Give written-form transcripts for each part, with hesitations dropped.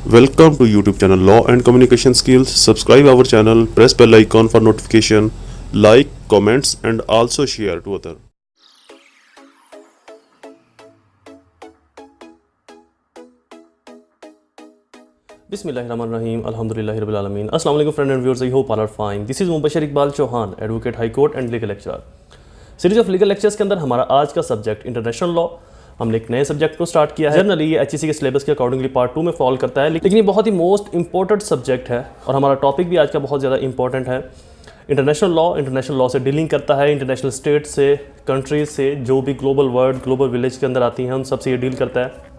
Welcome to YouTube channel Law and Communication Skills. Subscribe our channel, press bell icon for notification, like, comments and also share to other. Bismillahirrahmanirrahim. Alhamdulillahi Rabbil Alameen. Assalamu alaikum friends and viewers. I hope all are fine. This is Mubashir Iqbal Chauhan, Advocate High Court and Legal Lecturer. Series of legal lectures के अंदर हमारा आज का subject international law. हमने एक नए subject को start किया है। जनरली ये एचईसी के सिलेबस के अकॉर्डिंगली पार्ट 2 में फॉल करता है, लेकिन ये बहुत ही मोस्ट इंपॉर्टेंट सब्जेक्ट है और हमारा टॉपिक भी आज का बहुत ज़्यादा इंपॉर्टेंट है। इंटरनेशनल लॉ से डीलिंग करता है, इंटरनेशनल स्टेट से, कंट्रीज से, जो भी ग्लोबल वर्ल्ड, ग्लोबल विलेज के अंदर आती हैं, उन सबसे ये डील करता है।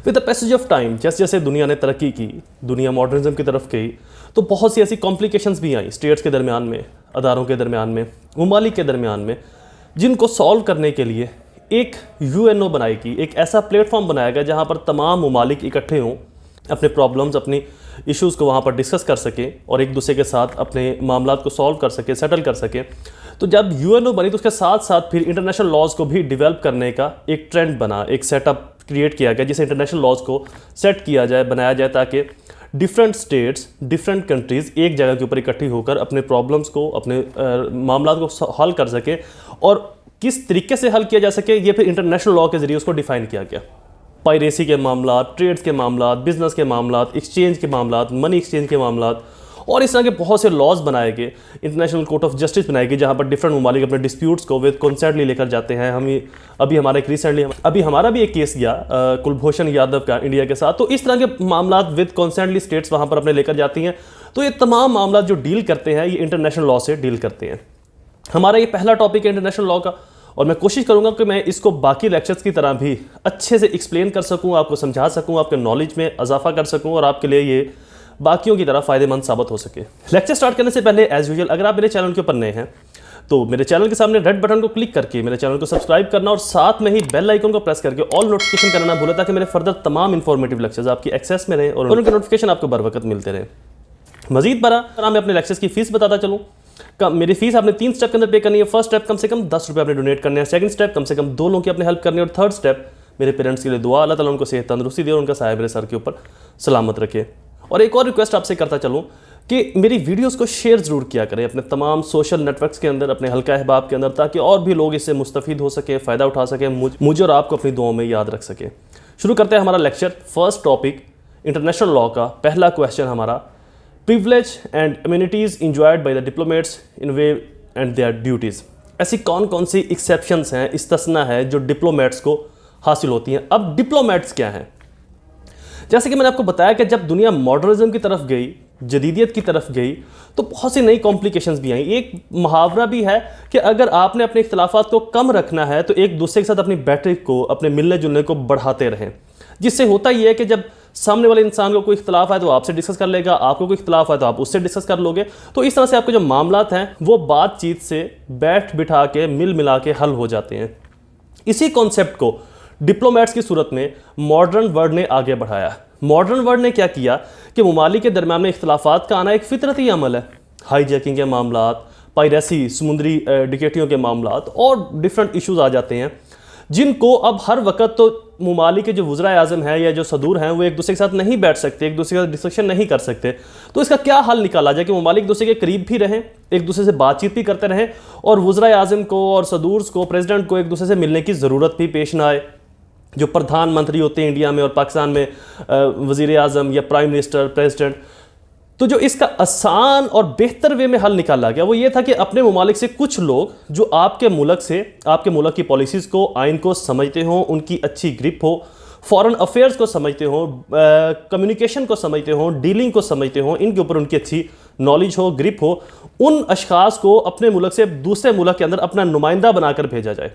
With the passage of time, जैसे जैसे दुनिया ने तरक्की की, दुनिया मॉडर्निज्म की तरफ गई, तो बहुत सी ऐसी कॉम्प्लिकेशंस भी आई स्टेट्स के दरमियान में, अदारों के दरमियान में, ममालिक के दरमियान में, जिनको सॉल्व करने के लिए एक यूएनओ बनाएगी, एक ऐसा प्लेटफॉर्म बनाया गया जहाँ पर तमाम ममालिक इकट्ठे हों, अपने प्रॉब्लम्स, अपनी इश्यूज़ को वहाँ पर डिस्कस कर सकें और एक दूसरे के साथ अपने मामलात को सॉल्व कर सकें, सेटल कर सकें। तो जब यूएनओ बनी तो उसके साथ साथ फिर इंटरनेशनल लॉज को भी डेवलप करने का एक ट्रेंड बना, एक सेटअप क्रिएट किया गया जिसे इंटरनेशनल लॉज को सेट किया जाए, बनाया जाए, ताकि डिफरेंट स्टेट्स, डिफरेंट कंट्रीज़ एक जगह के ऊपर इकट्ठी होकर अपने प्रॉब्लम्स को, अपने मामला को हल कर सकें और किस तरीके से हल किया जा सके, ये फिर इंटरनेशनल लॉ के ज़रिए उसको डिफ़ाइन किया गया। पायरेसी के मामला, ट्रेड्स के मामला, बिजनेस के मामला, एक्सचेंज के मामला, मनी एक्सचेंज के मामला और इस तरह के बहुत से लॉज बनाए गए। इंटरनेशनल कोर्ट ऑफ जस्टिस बनाई गई जहाँ पर डिफरेंट ममालिक अपने डिस्प्यूट्स को विद कंसेंटली लेकर जाते हैं। अभी हमारा एक रिसेंटली हमारा भी एक केस गया कुलभूषण यादव का इंडिया के साथ। तो इस तरह के मामला विद कंसेंटली स्टेट्स वहाँ पर अपने लेकर जाती हैं। तो ये तमाम मामला जो डील करते हैं, ये इंटरनेशनल लॉ से डील करते हैं। हमारा ये पहला टॉपिक है इंटरनेशनल लॉ का और मैं कोशिश करूंगा कि मैं इसको बाकी लेक्चर्स की तरह भी अच्छे से एक्सप्लेन कर सकूं, आपको समझा सकूं, आपके नॉलेज में इजाफा कर सकूं और आपके लिए ये बाकियों की तरह फ़ायदेमंद साबित हो सके। लेक्चर स्टार्ट करने से पहले एज यूजुअल अगर आप मेरे चैनल के ऊपर नए हैं तो मेरे चैनल के सामने रेड बटन को क्लिक करके मेरे चैनल को सब्सक्राइब करना और साथ में ही बेल आइकन को प्रेस करके ऑल नोटिफिकेशन करना ना भूलें, ताकि मेरे फर्दर तमाम इंफॉर्मेटिव लेक्चर्स आपकी एक्सेस में रहें और उनके नोटिफिकेशन आपको बर वक्त मिलते रहें। मजीद बरा मैं अपने लेक्चर्स की फीस बताता चलूँ। मेरी फीस आपने 3 स्टेप के अंदर पे करनी है। फर्स्ट स्टेप कम से कम 10 रुपये आपने डोनेट करने हैं। सेकंड स्टेप कम से कम 2 लोगों की अपने हेल्प करनी है और थर्ड स्टेप मेरे पेरेंट्स के लिए दुआ, अल्लाह ताला उनको सेहत तंदुरुस्ती दे और उनका साया मेरे सर के ऊपर सलामत रखे। और एक और रिक्वेस्ट आपसे करता चलूँ कि मेरी वीडियोस को शेयर ज़रूर किया करें अपने तमाम सोशल नेटवर्क्स के अंदर, अपने हल्का अहबाब के अंदर, ताकि और भी लोग इससे मुस्तफ़ीद हो सके, फ़ायदा उठा सकें, मुझे और आपको अपनी दुआओं में याद रख सके। शुरू करते हैं हमारा lecture. First topic international law का पहला क्वेश्चन हमारा, privilege and immunities enjoyed by the diplomats in way and their duties. ऐसी कौन कौन सी एक्सेप्शंस हैं, इस्तिस्ना है जो डिप्लोमेट्स को हासिल होती हैं। अब डिप्लोमेट्स क्या हैं? जैसे कि मैंने आपको बताया कि जब दुनिया मॉडर्निज्म की तरफ गई, जदीदियत की तरफ गई, तो बहुत सी नई कॉम्प्लिकेशंस भी आई। एक मुहावरा भी है कि अगर आपने अपने इख्तलाफात को कम रखना है तो एक दूसरे के साथ अपनी बैटरी को, अपने मिलने जुलने को बढ़ाते रहें। जिससे होता ही है कि जब सामने वाले इंसान को कोई इख्तलाफ है तो आपसे डिस्कस कर लेगा, आपको कोई इख्तलाफ है तो आप उससे डिस्कस कर लोगे। तो इस तरह से आपके जो मामलात हैं वो बातचीत से बैठ बिठा के, मिल मिला के हल हो जाते हैं। इसी कॉन्सेप्ट को डिप्लोमेट्स की सूरत में मॉडर्न वर्ल्ड ने आगे बढ़ाया। मॉडर्न वर्ल्ड ने क्या किया कि ममालिक के दरमियान में इख्तलाफात का आना एक फितरती अमल है। हाईजैकिंग के मामलात, पायरेसी, समुद्री डिकेटियों के मामलात और डिफरेंट इशूज़ आ जाते हैं, जिनको अब हर वक्त तो ममालिक के जो वज़राए आज़म हैं या जो सदूर हैं वो एक दूसरे के साथ नहीं बैठ सकते, एक दूसरे का डिस्कशन नहीं कर सकते। तो इसका क्या हल निकाला जाए कि ममालिक एक दूसरे के करीब भी रहें, एक दूसरे से बातचीत भी करते रहें और वज़राए आज़म को और सदूर्स को, प्रेसिडेंट को एक दूसरे से मिलने की ज़रूरत भी पेश ना आए। जो प्रधानमंत्री होते हैं इंडिया में और पाकिस्तान में, वज़ीर आज़म या प्राइम मिनिस्टर, प्रेसिडेंट, तो जो इसका आसान और बेहतर वे में हल निकाला गया वो ये था कि अपने ममालिक से कुछ लोग जो आपके मुल्क की पॉलिसीज़ को, आइन को समझते हों, उनकी अच्छी ग्रिप हो, फॉरेन अफेयर्स को समझते हों, कम्युनिकेशन को समझते हों, डीलिंग को समझते हों, इनके ऊपर उनकी अच्छी नॉलेज हो, ग्रिप हो, उन अशखास को अपने मुल्क से दूसरे मुल्क के अंदर अपना नुमाइंदा बनाकर भेजा जाए।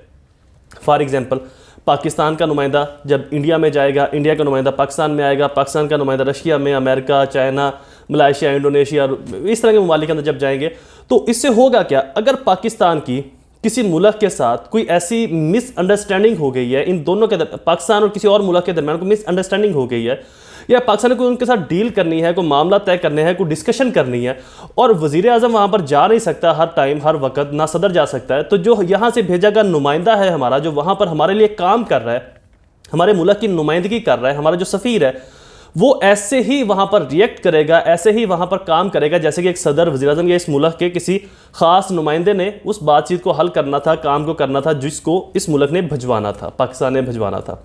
फॉर एग्जाम्पल, पाकिस्तान का नुमाइंदा जब इंडिया में जाएगा, इंडिया का नुमाइंदा पाकिस्तान में आएगा, पाकिस्तान का नुमाइंदा रशिया में, अमेरिका, चाइना, मलाइशिया, इंडोनेशिया, इस तरह के ममालिक के अंदर जब जाएंगे तो इससे होगा क्या, अगर पाकिस्तान की किसी मुल्क के साथ कोई ऐसी मिसअंडरस्टैंडिंग हो गई है, इन दोनों के पाकिस्तान और किसी और मुल्क के दरमियान कोई मिसअंडरस्टैंडिंग हो गई है या पाकिस्तान को उनके साथ डील करनी है, कोई मामला तय करने हैं, कोई डिस्कशन करनी है, और वजीर आज़म वहाँ पर जा नहीं सकता हर टाइम हर वक्त, ना सदर जा सकता है, तो जो यहाँ से भेजा गया नुमाइंदा है हमारा, जो वहाँ पर हमारे लिए काम कर रहा है, हमारे मुल्क की नुमाइंदगी कर रहा है, हमारा जो सफ़ीर है, वो ऐसे ही वहाँ पर रिएक्ट करेगा, ऐसे ही वहाँ पर काम करेगा जैसे कि एक सदर, वज़ीर आज़म या इस मुल्क के किसी ख़ास नुमाइंदे ने उस बातचीत को हल करना था, काम को करना था, जिसको इस मुल्क ने भिजवाना था, पाकिस्तान ने भिजवाना था।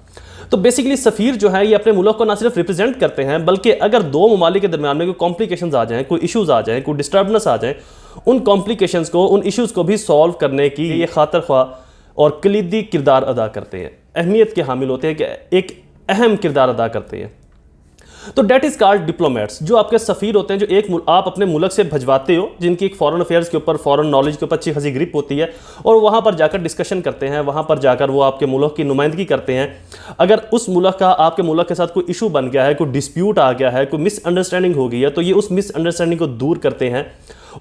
तो बेसिकली सफ़ीर जो है ये अपने मुल्क को ना सिर्फ रिप्रेजेंट करते हैं, बल्कि अगर दो ममालिक के दरमियान में कोई कॉम्प्लिकेशंस आ जाएँ, कोई इशूज़ आ जाएँ, कोई डिस्टर्बनेस आ जाए, उन कॉम्प्लिकेशंस को, उन इशूज़ को भी सॉल्व करने की ये खातिर ख्वाह और कलीदी किरदार अदा करते हैं, अहमियत के हामिल होते हैं, कि एक अहम किरदार अदा करते हैं। तो डेट इज़ कॉल्ड डिप्लोमेट्स, जो आपके सफ़ीर होते हैं, जो एक आप अपने मुल्क से भजवाते हो, जिनकी एक फॉरेन अफेयर्स के ऊपर, फॉरेन नॉलेज के ऊपर अच्छी खासी ग्रिप होती है, और वहाँ पर जाकर डिस्कशन करते हैं, वहाँ पर जाकर वो आपके मुल्क की नुमाइंदगी करते हैं। अगर उस मुल्क का आपके मुल्क के साथ कोई इशू बन गया है, कोई डिस्प्यूट आ गया है, कोई मिसअंडरस्टैंडिंग हो गई है, तो ये उस मिसअंडरस्टैंडिंग को दूर करते हैं,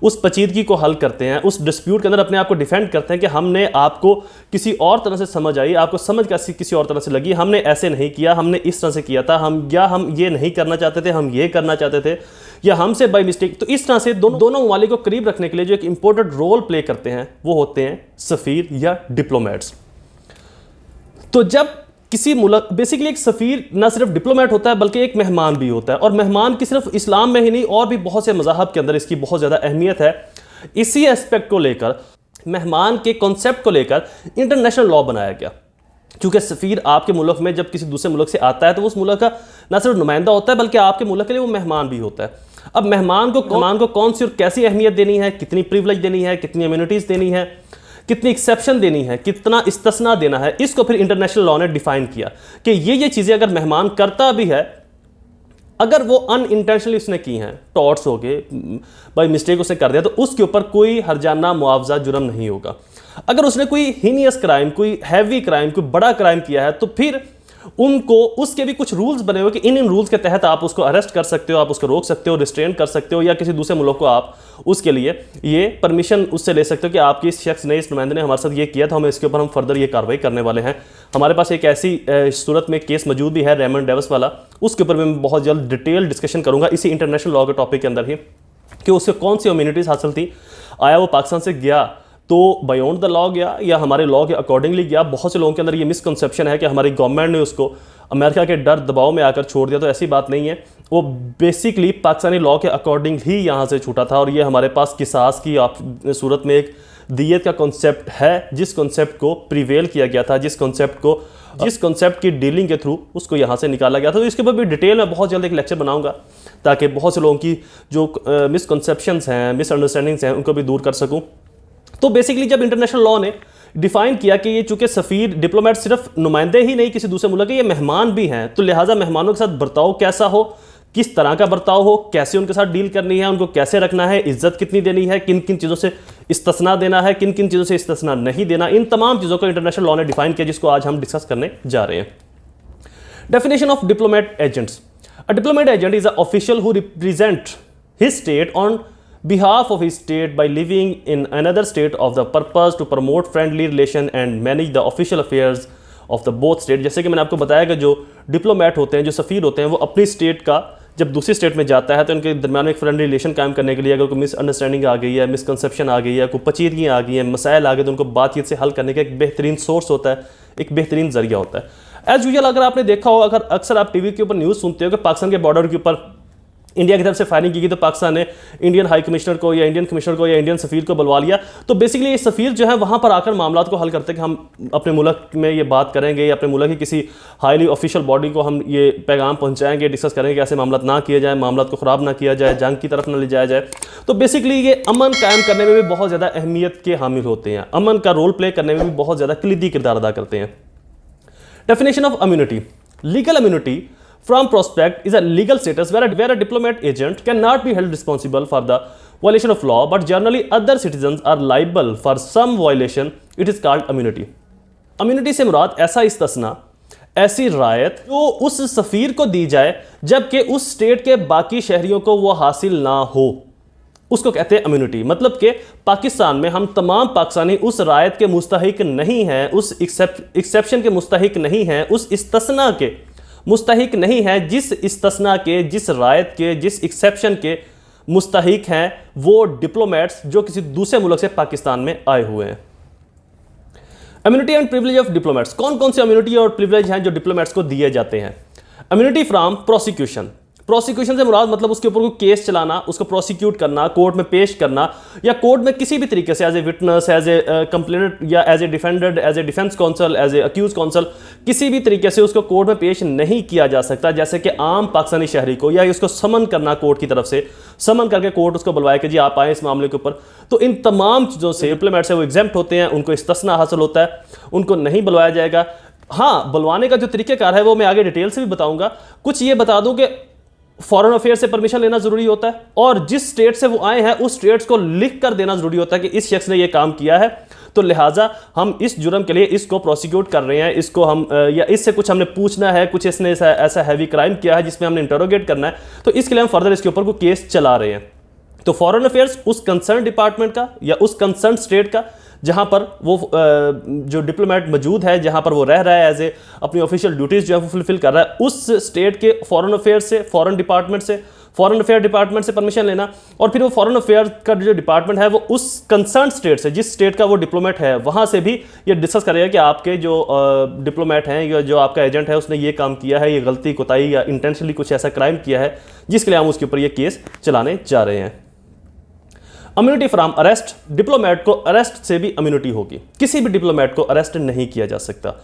उस पेचीदगी को हल करते हैं, उस डिस्प्यूट के अंदर अपने आप को डिफेंड करते हैं कि हमने आपको किसी और तरह से समझ आई, आपको समझ किसी और तरह से लगी, हमने ऐसे नहीं किया, हमने इस तरह से किया था, हम ये नहीं करना चाहते थे, हम ये करना चाहते थे, या हमसे बाई मिस्टेक। तो इस तरह से दोनों ममालिक को करीब रखने के लिए जो एक इंपॉर्टेंट रोल प्ले करते हैं वो होते हैं सफ़ीर या डिप्लोमेट्स। तो जब किसी मुल्क, बेसिकली एक सफ़ीर ना सिर्फ डिप्लोमेट होता है बल्कि एक मेहमान भी होता है, और मेहमान की सिर्फ इस्लाम में ही नहीं और भी बहुत से मज़ाहब के अंदर इसकी बहुत ज़्यादा अहमियत है। इसी एस्पेक्ट को लेकर, मेहमान के कॉन्सेप्ट को लेकर इंटरनेशनल लॉ बनाया गया, क्योंकि सफ़ीर आपके मुल्क में जब किसी दूसरे मुल्क से आता है तो उस मुल्क का ना सिर्फ नुमाइंदा होता है बल्कि आपके मुल्क के लिए वो मेहमान भी होता है। अब मेहमान को कौन सी और कैसी अहमियत देनी है, कितनी प्रिविलेज देनी है, कितनी इम्यूनिटीज़ देनी है, कितनी एक्सेप्शन देनी है, कितना इस्तिस्ना देना है, इसको फिर इंटरनेशनल लॉ ने डिफाइन किया कि ये चीज़ें अगर मेहमान करता भी है, अगर वो अनइंटेंशनली उसने की हैं, टॉट्स हो गए, बाई मिस्टेक उसने कर दिया, तो उसके ऊपर कोई हर्जाना मुआवजा जुर्म नहीं होगा। अगर उसने कोई हीनियस क्राइम, कोई हैवी क्राइम, कोई बड़ा क्राइम किया है, तो फिर उनको उसके भी कुछ रूल्स बने हुए कि इन रूल्स के तहत आप उसको अरेस्ट कर सकते हो, आप उसको रोक सकते हो, रिस्ट्रेन कर सकते हो, या किसी दूसरे मुल्क को आप उसके लिए ये परमिशन उससे ले सकते हो कि आपकी इस शख्स ने, इस नुमाइंदे ने हमारे साथ ये किया था, हमें इसके ऊपर हम फर्दर ये कार्रवाई करने वाले हैं। हमारे पास एक ऐसी सूरत में केस मौजूद भी है, रेमंड डेविस वाला, उसके ऊपर मैं बहुत जल्द डिटेल डिस्कशन करूँगा इसी इंटरनेशनल लॉ के टॉपिक के अंदर ही, कि उससे कौन सी इम्यूनिटीज़ हासिल थी, आया वो पाकिस्तान से गया तो बायॉन्ड द लॉ गया या हमारे लॉ के अकॉर्डिंगली गया। बहुत से लोगों के अंदर ये मिसकंसेप्शन है कि हमारी गवर्नमेंट ने उसको अमेरिका के डर दबाव में आकर छोड़ दिया, तो ऐसी बात नहीं है। वो बेसिकली पाकिस्तानी लॉ के अकॉर्डिंग ही यहाँ से छूटा था, और ये हमारे पास किसास की सूरत में एक दियत का कॉन्सेप्ट है, जिस कॉन्सेप्ट को प्रिवेल किया गया था, जिस कॉन्सेप्ट की डीलिंग के थ्रू उसको यहाँ से निकाला गया था। तो इसके ऊपर भी डिटेल में बहुत जल्द एक लेक्चर बनाऊंगा, ताकि बहुत से लोगों की जो मिसकंसेप्शंस हैं, मिसअंडरस्टैंडिंग्स हैं, उनको भी दूर कर सकूँ। तो बेसिकली जब इंटरनेशनल लॉ ने डिफाइन किया कि ये चूंकि सफ़ीर, डिप्लोमेट सिर्फ नुमाइंदे ही नहीं किसी दूसरे मुल्क के, ये मेहमान भी हैं, तो लिहाजा मेहमानों के साथ बर्ताव कैसा हो, किस तरह का बर्ताव हो, कैसे उनके साथ डील करनी है, उनको कैसे रखना है, इज्जत कितनी देनी है, किन किन चीज़ों से इस्तिस्ना देना है, किन किन चीज़ों से इस्तिस्ना नहीं देना, इन तमाम चीज़ों को इंटरनेशनल लॉ ने डिफाइन किया, जिसको आज हम डिस्कस करने जा रहे हैं। Definition of diplomat agents. A diplomat agent is a official who represent his state on behalf of his state by living in another state of the purpose to promote friendly relation and manage the official affairs of the both state। जैसे कि मैंने आपको बताया कि जो diplomat होते हैं, जो सफ़ीर होते हैं, वो अपनी स्टेट का जब दूसरी स्टेट में जाता है तो उनके दरमियान में एक फ्रेंडली रिलेशन कायम करने के लिए, अगर कोई मिसअंडरस्टैंडिंग आ गई है, मिसकंसेप्शन आ गई है, कोई पेचीदगी आ गई है, मसाइल आ गए, तो उनको बातचीत से हल करने का एक बेहतरीन सोर्स होता है, एक बेहतरीन जरिया होता है। एज यूजुअल अगर आपने देखा हो, अगर अक्सर आप टीवी के ऊपर न्यूज़ सुनते हो कि पाकिस्तान के बॉर्डर के ऊपर इंडिया की तरफ से फायरिंग की गई, तो पाकिस्तान ने इंडियन हाई कमिश्नर को या इंडियन कमिश्नर को या इंडियन सफ़ीर को बुलवा लिया। तो बेसिकली ये सफ़ीर जो है वहाँ पर आकर मामला को हल करते हैं कि हम अपने मुल्क में ये बात करेंगे, या अपने मुल्क की किसी हाईली ऑफिशियल बॉडी को हम ये पैगाम पहुँचाएंगे, डिस्कस करेंगे कि ऐसे मामला ना किया जाए, मामला को ख़राब ना किया जाए, जंग की तरफ ना ले जाया जाए। तो बेसिकली ये अमन कायम करने में भी बहुत ज़्यादा अहमियत के हामिल होते हैं, अमन का रोल प्ले करने में भी बहुत ज़्यादा कलीदी किरदार अदा करते हैं। Definition of immunity. Legal immunity from prospect is a legal status where a diplomat agent cannot be held responsible for the violation of law, but generally other citizens are liable for some violation. It is called immunity. Immunity से मुराद ऐसा इस्तिस्ना, ऐसी रायत जो उस सफ़ीर को दी जाए जबकि उस state के बाकी शहरियों को वो हासिल ना हो, उसको कहते हैं इम्यूनिटी। मतलब कि पाकिस्तान में हम तमाम पाकिस्तानी उस रायत के मुस्तहिक नहीं हैं, उस एक्सेप्शन के मुस्तहिक नहीं हैं, उस इस्तिस्ना के मुस्तहिक नहीं है, जिस इस्तिस्ना के, जिस रायत के, जिस एक्सेप्शन के मुस्तहिक हैं वो डिप्लोमेट्स जो किसी दूसरे मुल्क से पाकिस्तान में आए हुए हैं। Immunity and privilege of diplomats, कौन कौन से इम्यूनिटी और प्रिविलेज हैं जो डिप्लोमेट्स को दिए जाते हैं? इम्यूनिटी फ्रॉम प्रोसिक्यूशन, प्रोसिक्यूशन से मुराद मतलब उसके ऊपर कोई केस चलाना, उसको प्रोसिक्यूट करना, कोर्ट में पेश करना, या कोर्ट में किसी भी तरीके से as a witness, as a complainant, या as a defended, as a defence counsel, as a accuse counsel, किसी भी तरीके से उसको कोर्ट में पेश नहीं किया जा सकता, जैसे कि आम पाकिस्तानी शहरी को, या उसको समन करना कोर्ट की तरफ से, समन करके कोर्ट उसको बुलवाए कि जी आप आए इस मामले के ऊपर। तो इन तमाम चीज़ों से डिप्लोमेट से वो एग्जेम्प्ट होते हैं, उनको इस्तिस्ना हासिल होता है, उनको नहीं बुलवाया जाएगा। हाँ, बुलवाने का जो तरीक़ेकार है वो मैं आगे डिटेल से भी बताऊंगा। कुछ ये बता दूं कि फॉरेन अफेयर से परमिशन लेना जरूरी होता है, और जिस स्टेट से वो आए हैं उस स्टेट्स को लिख कर देना जरूरी होता है कि इस शख्स ने ये काम किया है, तो लिहाजा हम इस जुर्म के लिए इसको प्रोसिक्यूट कर रहे हैं, इसको हम या इससे कुछ हमने पूछना है, कुछ इसने ऐसा हैवी क्राइम किया है जिसमें हमने इंटरोगेट करना है, तो इसके लिए हम फर्दर इसके ऊपर कोई केस चला रहे हैं। तो फॉरेन अफेयर्स उस कंसर्न डिपार्टमेंट का या उस कंसर्न स्टेट का जहां पर वो जो डिप्लोमेट मौजूद है, जहां पर वो रह रहा है, एज ए अपनी ऑफिशियल ड्यूटीज जो है वो फुलफिल कर रहा है, उस स्टेट के फॉरेन अफेयर से, फॉरेन डिपार्टमेंट से, फॉरेन अफेयर डिपार्टमेंट से परमिशन लेना, और फिर वो फॉरेन अफेयर का जो डिपार्टमेंट है वो उस कंसर्न स्टेट से, जिस स्टेट का वो डिप्लोमेट है, वहां से भी ये डिस्कस करेगा कि आपके जो डिप्लोमेट हैं या जो आपका एजेंट है उसने ये काम किया है, ये गलती, कोताही या इंटेंशनली कुछ ऐसा क्राइम किया है जिसके लिए हम उसके ऊपर ये केस चलाने जा रहे हैं। इम्यूनिटी फ्रॉम अरेस्ट, डिप्लोमेट को अरेस्ट से भी इम्यूनिटी होगी, किसी भी डिप्लोमेट को अरेस्ट नहीं किया जा सकता।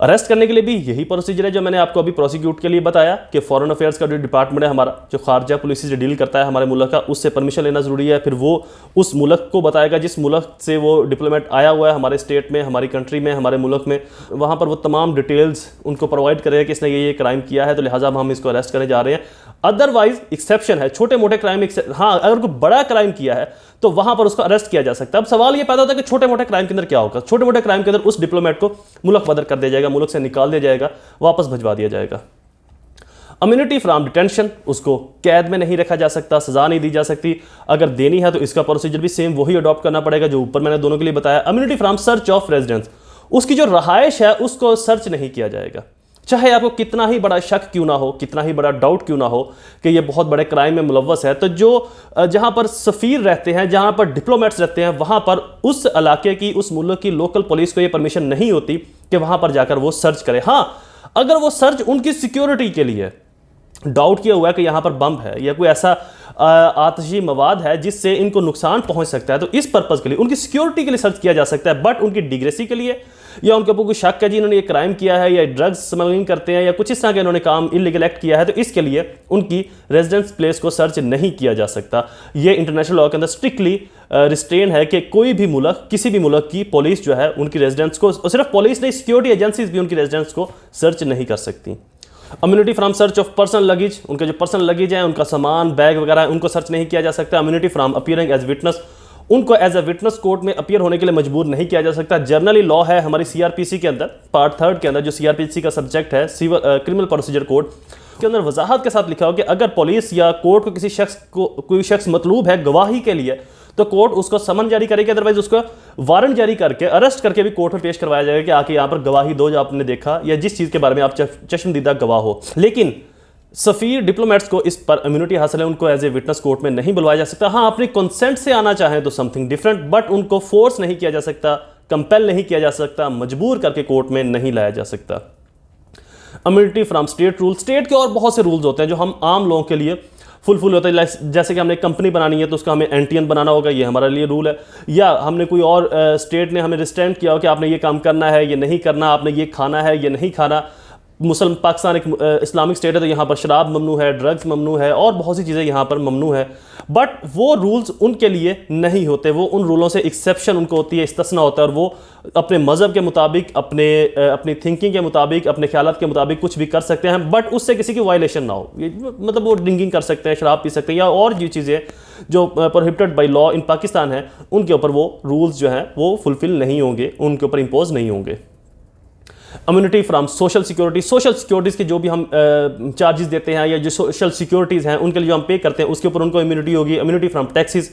अरेस्ट करने के लिए भी यही प्रोसीजर है जो मैंने आपको अभी प्रोसिक्यूट के लिए बताया कि फॉरेन अफेयर्स का जो डिपार्टमेंट है हमारा, जो खारजा पुलिस से डील करता है हमारे मुल्क का, उससे परमिशन लेना जरूरी है। फिर वो उस मुल्क को बताएगा जिस मुल्क से वो डिप्लोमेट आया हुआ है, हमारे स्टेट में, हमारी कंट्री में, हमारे मुल्क में, वहाँ पर वो तमाम डिटेल्स उनको प्रोवाइड करेगा कि इसने ये क्राइम किया है, तो लिहाजा हम इसको अरेस्ट करने जा रहे हैं। अदरवाइज एक्सेप्शन है, छोटे मोटे क्राइम, हाँ अगर कोई बड़ा क्राइम किया है तो वहां पर उसको अरेस्ट किया जा सकता है। अब सवाल ये पैदा होता है कि छोटे मोटे क्राइम के अंदर क्या होगा? छोटे मोटे क्राइम के अंदर उस डिप्लोमेट को मुल्क बदर कर दिया जाएगा, मुल्क से निकाल दिया जाएगा, वापस भिजवा दिया जाएगा। इम्यूनिटी फ्रॉम डिटेंशन, उसको कैद में नहीं रखा जा सकता, सजा नहीं दी जा सकती, अगर देनी है तो इसका प्रोसीजर भी सेम वही अडॉप्ट करना पड़ेगा जो ऊपर मैंने दोनों के लिए बताया। Immunity from search of residence, उसकी जो रहायश है उसको सर्च नहीं किया जाएगा, चाहे आपको कितना ही बड़ा शक क्यों ना हो, कितना ही बड़ा डाउट क्यों ना हो कि ये बहुत बड़े क्राइम में मुलव्वस है। तो जो जहां पर सफ़ीर रहते हैं, जहां पर डिप्लोमेट्स रहते हैं, वहां पर उस इलाके की, उस मुल्क की लोकल पुलिस को ये परमिशन नहीं होती कि वहां पर जाकर वो सर्च करे। हाँ, अगर वो सर्च उनकी सिक्योरिटी के लिए, डाउट किया हुआ है कि यहाँ पर बम है या कोई ऐसा आतिशी मवाद है जिससे इनको नुकसान पहुंच सकता है, तो इस पर्पज़ के लिए, उनकी सिक्योरिटी के लिए सर्च किया जा सकता है। बट उनकी डिग्रेसी के लिए या उनके ऊपर कोई शक है जी इन्होंने ये क्राइम किया है या ड्रग्स स्मगलिंग करते हैं या कुछ इस तरह का इन्होंने काम इलीगल एक्ट किया है, तो इसके लिए उनकी रेजिडेंस प्लेस को सर्च नहीं किया जा सकता। ये इंटरनेशनल लॉ के अंदर स्ट्रिक्टली रिस्ट्रेन है कि कोई भी मुल्क, किसी भी मुल्क की पुलिस जो है उनकी रेजिडेंस को, और सिर्फ पुलिस नहीं, सिक्योरिटी एजेंसीज भी उनकी रेजिडेंस को सर्च नहीं कर सकती। Immunity from search of personal luggage, उनके जो पर्सनल लगेज हैं, उनका सामान, बैग वगैरह, उनको सर्च नहीं किया जा सकता। Immunity from appearing as witness, उनको एज ए विटनेस कोर्ट में अपीयर होने के लिए मजबूर नहीं किया जा सकता। जर्नली लॉ है हमारी सीआरपीसी के अंदर, पार्ट 3 के अंदर, जो सीआरपीसी का सब्जेक्ट है, क्रिमिनल प्रोसीजर कोड के अंदर वजाहत के साथ लिखा हो कि अगर पुलिस या कोर्ट को किसी शख्स को, कोई शख्स मतलूब है गवाही के लिए, तो कोर्ट उसको समन जारी करेगी, अदरवाइज उसको वारंट जारी करके, अरेस्ट करके भी कोर्ट में पेश करवाया जाएगा कि आके यहाँ पर गवाही दो जो आपने देखा या जिस चीज़ के बारे में आप चश्मदीदा गवाह हो। लेकिन सफ़ीर डिप्लोमेट्स को इस पर इम्यूनिटी हासिल है, उनको एज ए विटनेस कोर्ट में नहीं बुलवाया जा सकता। हाँ, अपनी कंसेंट से आना चाहें तो समथिंग डिफरेंट, बट उनको फोर्स नहीं किया जा सकता, कंपेल नहीं किया जा सकता, मजबूर करके कोर्ट में नहीं लाया जा सकता। Immunity from state rule, state के और बहुत से रूल्स होते हैं जो हम आम लोगों के लिए फुलफिल होता है। जैसे कि हमने एक कंपनी बनानी है तो उसका हमें एनटीएन बनाना होगा, ये हमारे लिए रूल है। या हमने कोई और स्टेट ने हमें रिस्ट्रेंट किया हो कि आपने ये काम करना है, ये नहीं करना, आपने ये खाना है, ये नहीं खाना। मुसलमान पाकिस्तान एक इस्लामिक स्टेट है तो यहाँ पर शराब ममनू है, ड्रग्स ममनू है और बहुत सी चीज़ें यहाँ पर ममनू है। बट वो रूल्स उनके लिए नहीं होते, वो उन रूलों से एक्सेप्शन उनको होती है, इस्तिस्ना होता है, और वो अपने मज़हब के मुताबिक, अपनी थिंकिंग के मुताबिक, अपने ख्यालात के मुताबिक कुछ भी कर सकते हैं, बट उससे किसी की वायलेशन ना हो। मतलब वो ड्रिंकिंग कर सकते हैं, शराब पी सकते हैं, या और जो चीज़ें जो prohibited by law in Pakistan है, उनके ऊपर वो रूल्स जो हैं वो फुलफिल नहीं होंगे, उनके ऊपर इम्पोज नहीं होंगे। Immunity from social security, social securities के जो भी हम चार्जेस देते हैं या जो सोशल सिक्योरिटीज़ हैं उनके लिए जो हम पे करते हैं उसके ऊपर उनको इम्यूनिटी होगी। इम्यूनिटी फ्रॉम टैक्सेस,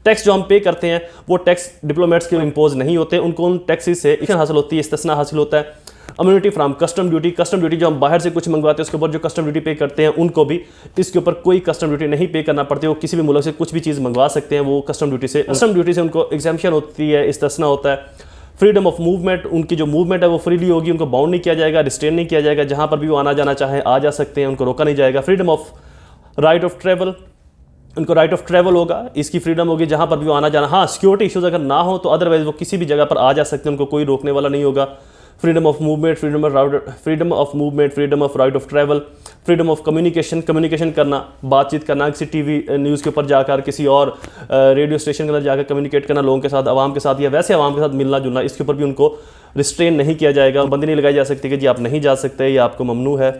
टैक्स जो हम पे करते हैं वो टैक्स डिप्लोमेट्स के इम्पोज नहीं होते, उनको उन टैक्सेस से एक्शन हासिल होती है, इस्तिस्ना हासिल होता है। इम्यूनिटी फ्रॉम कस्टम ड्यूटी जो हम बाहर से कुछ मंगवाते हैं उसके ऊपर जो कस्टम ड्यूटी पे करते हैं उनको भी इसके ऊपर कोई कस्टम ड्यूटी नहीं पे करना पड़ती है। वो किसी भी मुल्क से कुछ भी चीज़ मंगवा सकते हैं, वो कस्टम ड्यूटी से उनको एग्जेम्पशन होती है, इस्तिस्ना होता है। फ्रीडम ऑफ मूवमेंट, उनकी जो मूवमेंट है वो फ्रीली होगी, उनको बाउंड नहीं किया जाएगा, रिस्ट्रेन नहीं किया जाएगा, जहाँ पर भी वो आना जाना चाहे आ जा सकते हैं, उनको रोका नहीं जाएगा। Freedom of right of travel, उनको राइट ऑफ ट्रेवल होगा, इसकी फ्रीडम होगी जहाँ पर भी वो आना जाना। हाँ, सिक्योरिटी इश्यूज अगर ना हो तो अदरवाइज वो किसी भी जगह पर आ जा सकते हैं, उनको कोई रोकने वाला नहीं होगा। Freedom of movement, freedom of right of travel, freedom of communication करना, बातचीत करना, किसी टीवी न्यूज़ के ऊपर जाकर, किसी और रेडियो स्टेशन के अंदर जाकर कम्युनिकेट करना लोगों के साथ, आवाम के साथ, या वैसे आवाम के साथ मिलना जुलना, इसके ऊपर भी उनको रिस्ट्रेन नहीं किया जाएगा, बंदी नहीं लगाई जा सकती कि जी आप नहीं जा सकते या आपको ममनू है।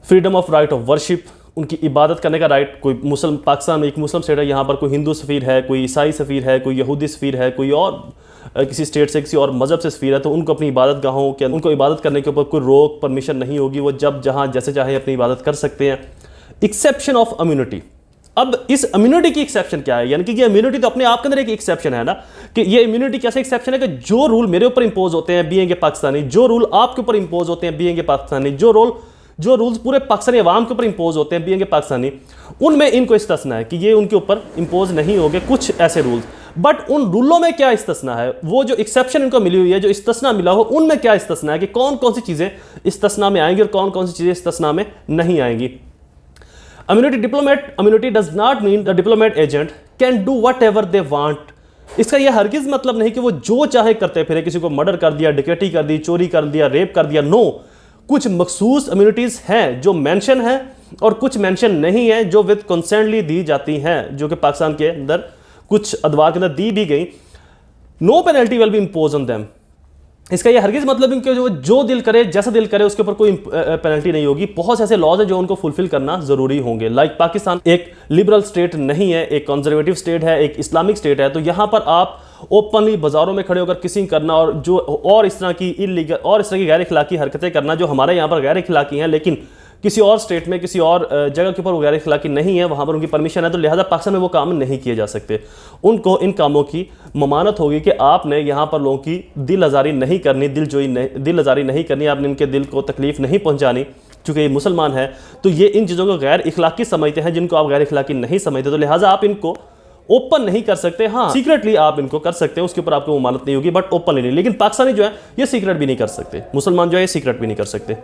Freedom of right of worship, उनकी इबादत करने का राइट। कोई मुस्लिम, पाकिस्तान में एक मुस्लिम स्टेट है, यहाँ पर कोई हिंदू सफ़ीर है, कोई ईसाई सफ़ीर है, कोई यहूदी सफ़ीर है, कोई और किसी स्टेट से किसी और मज़हब से सफ़ीर है, तो उनको अपनी इबादत गाहों के उनको इबादत करने के ऊपर कोई रोक परमिशन नहीं होगी, वो जब जहाँ जैसे चाहे अपनी इबादत कर सकते हैं। एक्सेप्शन ऑफ इम्यूनिटी, अब इस इम्यूनिटी की एक्सेप्शन क्या है, यानी कि ये इम्यूनिटी तो अपने आप के अंदर एक एक्सेप्शन है ना, कि ये इम्यूनिटी कैसे एक्सेप्शन है कि जो रूल मेरे ऊपर इंपोज होते हैं बीइंग ए पाकिस्तानी, जो रूल आपके ऊपर इंपोज होते हैं बीइंग ए पाकिस्तानी, जो रूल्स पूरे पाकिस्तानी अवाम के ऊपर इंपोज होते हैं बीइंग ए पाकिस्तानी, उनमें इनको इस्तिस्ना है कि ये उनके ऊपर इंपोज नहीं होंगे कुछ ऐसे रूल्स। बट उन रूलों में क्या इस्तिस्ना है, वो जो एक्सेप्शन इनको मिली हुई है, जो इस्तिस्ना मिला हो, उनमें क्या इस्तिस्ना है कि कौन कौन सी चीज़ें इस्तिस्ना में आएंगी और कौन कौन सी चीज़ें इस्तिस्ना में नहीं आएंगी। Immunity does not mean the diplomat agent can do what ever they want. इसका यह हरगिज मतलब नहीं कि वो जो चाहे करते फिरे, किसी को मर्डर कर दिया, डिकेटी कर दी, चोरी कर दिया, रेप कर दिया। नो, कुछ मखसूस इम्यूनिटीज़ हैं जो मेंशन है और कुछ मेंशन नहीं है जो विद कंसेंटली दी जाती हैं, जो कि पाकिस्तान के अंदर कुछ अदवार के अंदर दी भी गई। No penalty will be impose on them. इसका यह हरगिज मतलब इनके जो दिल करे, जैसा दिल करे, उसके ऊपर कोई पेनल्टी नहीं होगी। बहुत से ऐसे लॉज हैं जो उनको फुलफिल करना जरूरी होंगे। लाइक पाकिस्तान एक लिबरल स्टेट नहीं है, एक कंजर्वेटिव स्टेट है, एक इस्लामिक स्टेट है, तो यहाँ पर आप ओपनली बाजारों में खड़े होकर किसिंग करना और इस तरह की इलीगल और इस तरह की गैर इखलाकी हरकतें करना जो हमारे यहाँ पर गैर इखलाकी हैं, लेकिन किसी और स्टेट में किसी और जगह के ऊपर वो गैर इखलाकी नहीं है, वहाँ पर उनकी परमिशन है, तो लिहाजा पाकिस्तान में वो काम नहीं किए जा सकते। उनको इन कामों की ममानत होगी कि आपने यहाँ पर लोगों की दिल आज़ारी नहीं करनी, दिल आज़ारी नहीं करनी, आपने इनके दिल को तकलीफ नहीं पहुँचानी। चूँकि ये मुसलमान है तो ये इन चीज़ों को गैर इखलाकी समझते हैं जिनको आप गैर इखलाकी नहीं समझते, तो लिहाजा आप इनको ओपन नहीं कर सकते। हाँ, सीक्रेटली आप इनको कर सकते हैं, उसके ऊपर आपको ममानत नहीं होगी, बट ओपनली नहीं। लेकिन पाकिस्तानी जो है ये सीक्रेट भी नहीं कर सकते, मुसलमान जो है ये सीक्रेट भी नहीं कर सकते।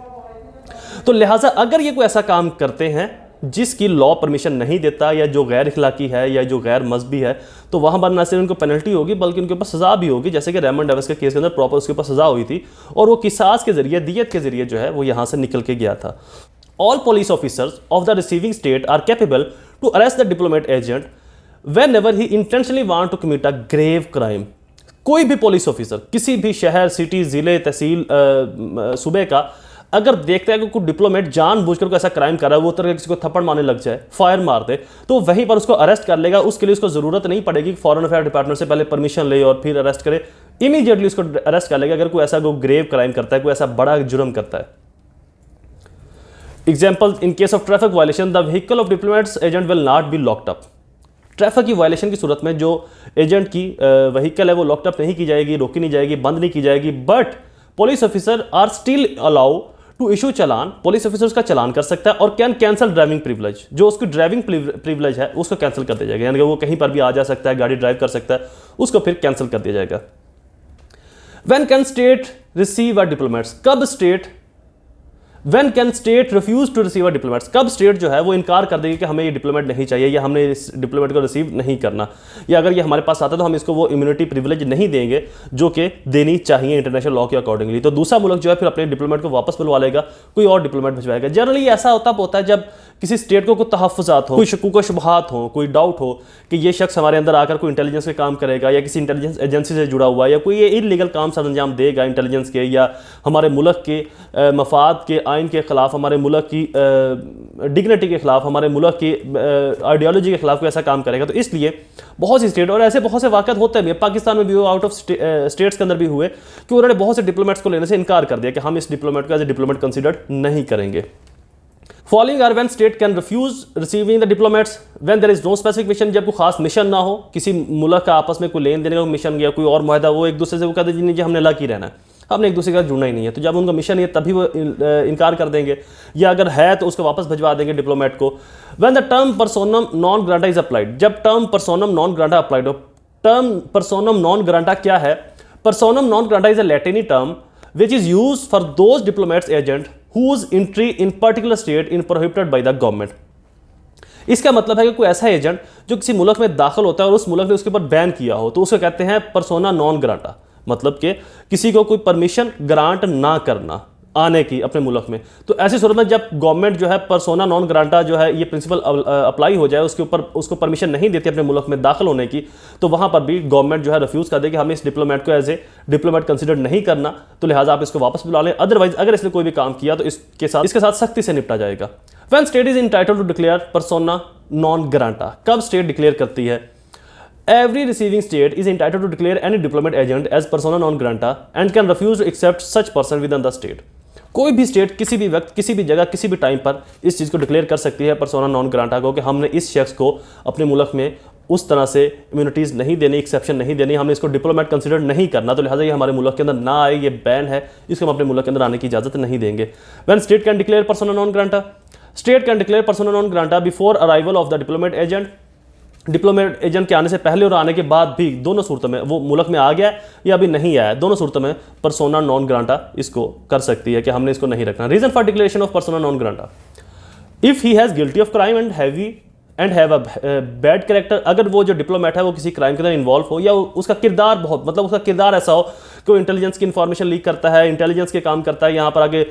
तो लिहाजा अगर ये कोई ऐसा काम करते हैं जिसकी लॉ परमिशन नहीं देता, या जो गैर इखलाकी है, या जो गैर मजहबी है, तो वहाँ पर न सिर्फ उनको पेनल्टी होगी बल्कि उनके ऊपर सज़ा भी होगी। जैसे कि रेमंड डेविस के केस के अंदर प्रॉपर उसके ऊपर सज़ा हुई थी और वो किसास के जरिए, दियत के जरिए जो है वो यहाँ से निकल के गया था। All police officers of the receiving state are capable to arrest the diplomat agent whenever he intentionally want to commit a grave crime। कोई भी पुलिस ऑफिसर किसी भी शहर, सिटी, ज़िले, तहसील, सूबे का अगर देखता है कि कोई डिप्लोमेट जानबूझकर कोई ऐसा क्राइम कर रहा है, वो तरह किसी को थप्पड़ मारने लग जाए, फायर मार दे, तो वहीं पर उसको अरेस्ट कर लेगा। उसके लिए उसको ज़रूरत नहीं पड़ेगी कि फॉरेन अफेयर डिपार्टमेंट से पहले परमिशन ले और फिर अरेस्ट करे, इमीडिएटली उसको अरेस्ट कर लेगा अगर कोई ऐसा कोई ग्रेव क्राइम करता है, कोई ऐसा बड़ा जुर्म करता है। Example, in case of traffic violation the vehicle of diplomats agent will not be locked up. Traffic की वायलेशन की सूरत में जो एजेंट की व्हीकल है वो लॉकअप नहीं की जाएगी, रोकी नहीं जाएगी, बंद नहीं की जाएगी, but police officer are still allow to issue challan. Police officer उसका चलान कर सकता है और कैन कैंसिल ड्राइविंग प्रिविलेज, जो उसकी ड्राइविंग प्रिविलेज है उसको कैंसिल कर दिया जाएगा, यानी कि वो कहीं पर भी आ जा सकता है, गाड़ी ड्राइव कर सकता है, उसको फिर कैंसिल कर दिया जाएगा। When can state receive a diplomats, कब state When can state refuse to receive a diplomat, कब स्टेट जो है वो इनकार कर देगी कि हमें ये डिप्लोमेट नहीं चाहिए या हमने इस डिप्लोमेट को रिसीव नहीं करना, या अगर ये हमारे पास आता है तो हम इसको वो इम्यूनिटी प्रिविलेज नहीं देंगे जो कि देनी चाहिए इंटरनेशनल लॉ के अकॉर्डिंगली। तो दूसरा मुल्क जो है फिर अपने डिप्लोमेट को वापस बुलवा लेगा, कोई और डिप्लोमेट भिजवाएगा। जनरली ऐसा होता है जब किसी स्टेट को कोई तहफ़्फ़ुज़ात हो, कोई शकूक व शुबहात हो, कोई डाउट हो कि ये शख्स हमारे अंदर आकर कोई इंटेलिजेंस के काम करेगा या किसी इंटेलिजेंस एजेंसी से जुड़ा हुआ है या कोई ये इलीगल काम सर अंजाम देगा इंटेलिजेंस के, या हमारे मुल्क के मफाद के आइन के ख़िलाफ़, हमारे मुल्क की डिग्निटी के ख़िलाफ़, हमारे मुल्क की आइडियोलॉजी के ख़िलाफ़ कोई ऐसा काम करेगा। तो इसलिए बहुत सी स्टेट, और ऐसे बहुत से वाक़यात होते भी, पाकिस्तान में भी हुए, आउट ऑफ स्टेट्स के अंदर भी हुए, कि उन्होंने बहुत से डिप्लोमेट्स को लेने से इनकार कर दिया कि हम इस डिप्लोमेट को एज ए डिप्लोमेट कंसिडर नहीं करेंगे। Following are when state can refuse receiving the diplomats when there is no specific mission, जब कोई खास मिशन ना हो, किसी मुल्क का आपस में कोई लेन देने का मिशन या कोई और मुआहदा, वो एक दूसरे से वो कहते हैं जी हमने लग ही रहना है, हमने एक दूसरे के साथ जुड़ना ही नहीं है। तो जब उनका मिशन है तभी वो इनकार कर देंगे, या अगर है तो उसको वापस भिजवा देंगे डिप्लोमेट को। When the term persona non grata is applied, जब term persona non grata applied हो। टर्म पर्सोनम नॉन ग्रांटा क्या है? Persona non grata is a Latin term which is used for those diplomats agent whose entry in particular state is prohibited by the government। इसका मतलब है कि कोई ऐसा agent जो किसी मुल्क में दाखिल होता है और उस मुल्क ने उसके ऊपर बैन किया हो, तो उसे कहते हैं पर्सोना नॉन ग्रांटा, मतलब कि किसी को कोई परमिशन ग्रांट ना करना आने की अपने मुल्क में। तो ऐसी सूरत में जब गवर्नमेंट जो है पर्सोना नॉन ग्रांटा जो है ये प्रिंसिपल अप्लाई हो जाए, उसके ऊपर उसको परमिशन नहीं देती अपने मुल्क में दाखिल होने की, तो वहाँ पर भी गवर्नमेंट जो है रिफ्यूज़ कर दे कि हमें इस डिप्लोमेट को एज ए डिप्लोमेट कंसिडर नहीं करना, तो लिहाजा आप इसको वापस बुला लें। अदरवाइज अगर इसने कोई भी काम किया तो इसके साथ सख्ती से निपटा जाएगा। When state is entitled to declare persona non grata, कब स्टेट डिक्लेयर करती है? Every receiving state is entitled to declare any diplomat agent as persona non grata and can refuse to accept such person within the state। कोई भी state किसी भी वक्त किसी भी जगह किसी भी टाइम पर इस चीज़ को डिक्लेयर कर सकती है पर्सोना नॉन ग्रांटा को, कि हमने इस शख्स को अपने मुल्क में उस तरह से इम्यूनिटीज़ नहीं देनी, एक्सेप्शन नहीं देनी, हमने इसको डिप्लोमेट कंसिडर नहीं करना, तो लिहाजा ये हमारे मुल्क के अंदर ना आए, ये बैन है, इसको हम अपने मुल्क के अंदर आने की इजाज़त नहीं देंगे। When state can declare persona non grata, state can declare persona non grata before arrival of the diplomat agent, diplomat agent के आने से पहले और आने के बाद भी, दोनों सूरतों में, वो मुल्क में आ गया है या अभी नहीं आया है, दोनों सूरतों में पर्सोना नॉन ग्रांटा इसको कर सकती है कि हमने इसको नहीं रखना। Reason for declaration of persona non grata, if he has guilty of crime and have a bad character, अगर वो जो डिप्लोमेट है वो किसी क्राइम के अंदर इन्वॉल्व हो, या उसका किरदार बहुत, मतलब उसका किरदार ऐसा हो कि वो इंटेलिजेंस की इन्फॉर्मेशन लीक करता है, इंटेलिजेंस के काम करता है, यहाँ पर आगे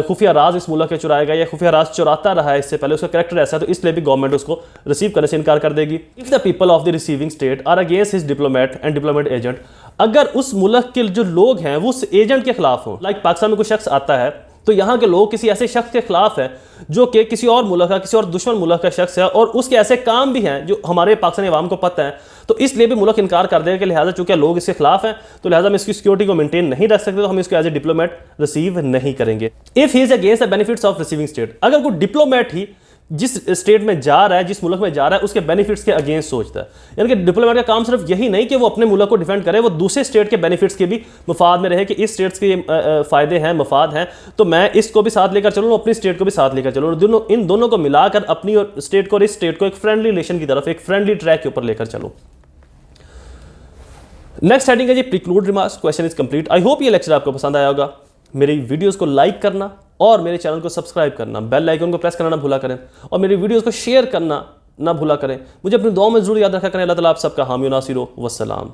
खुफिया राज इस मुल्क के चुराएगा या खुफिया राज चुराता रहा है इससे पहले, उसका कैरेक्टर ऐसा है, तो इसलिए भी गवर्नमेंट उसको रिसीव करने से इनकार कर देगी। If the people of the receiving state are against his diplomat and diplomat agent, अगर उस मुल्क के जो लोग हैं वो उस एजेंट के खिलाफ हो, लाइक पाकिस्तान में कोई शख्स आता है तो यहाँ के लोग किसी ऐसे शख्स के खिलाफ हैं जो कि किसी और मुल्क का, किसी और दुश्मन मुल्क का शख्स है, और उसके ऐसे काम भी हैं जो हमारे पाकिस्तानी अवाम को पता है, तो इसलिए भी मुल्क इनकार कर देगा कि लिहाजा चूंकि लोग इसके खिलाफ हैं तो लिहाजा हम इसकी सिक्योरिटी को मेंटेन नहीं रख सकते, तो हम इसको एज ए डिप्लोमेट रिसीव नहीं करेंगे। If he is against the benefits of receiving state, अगर कोई डिप्लोमेट ही जिस स्टेट में जा रहा है, जिस मुल्क में जा रहा है, उसके बेनिफिट्स के अगेंस्ट सोचता है, यानी कि डिप्लोमेट का काम सिर्फ यही नहीं कि वो अपने मुल्क को डिफेंड करे, वो दूसरे स्टेट के बेनिफिट्स के भी मफाद में रहे कि इस स्टेट्स के फायदे हैं, मफाद हैं, तो मैं इसको भी साथ लेकर चलूँ, अपनी स्टेट को भी साथ लेकर चलूँ, और इन दोनों को मिलाकर अपनी और स्टेट को और इस स्टेट को एक फ्रेंडली रिलेशन की तरफ, एक फ्रेंडली ट्रैक के ऊपर लेकर चलूँ। नेक्स्ट हेडिंग है जी precluded remarks, question is complete. I hope ये लेक्चर आपको पसंद आया होगा। मेरी वीडियोस को लाइक करना और मेरे चैनल को सब्सक्राइब करना, बेल आइकन को प्रेस करना ना भूला करें, और मेरी वीडियोस को शेयर करना ना भूला करें। मुझे अपनी दुआओं में जरूर याद रखा करें। अल्लाह ताला आप सबका हामी नासिर हो। वस्सलाम।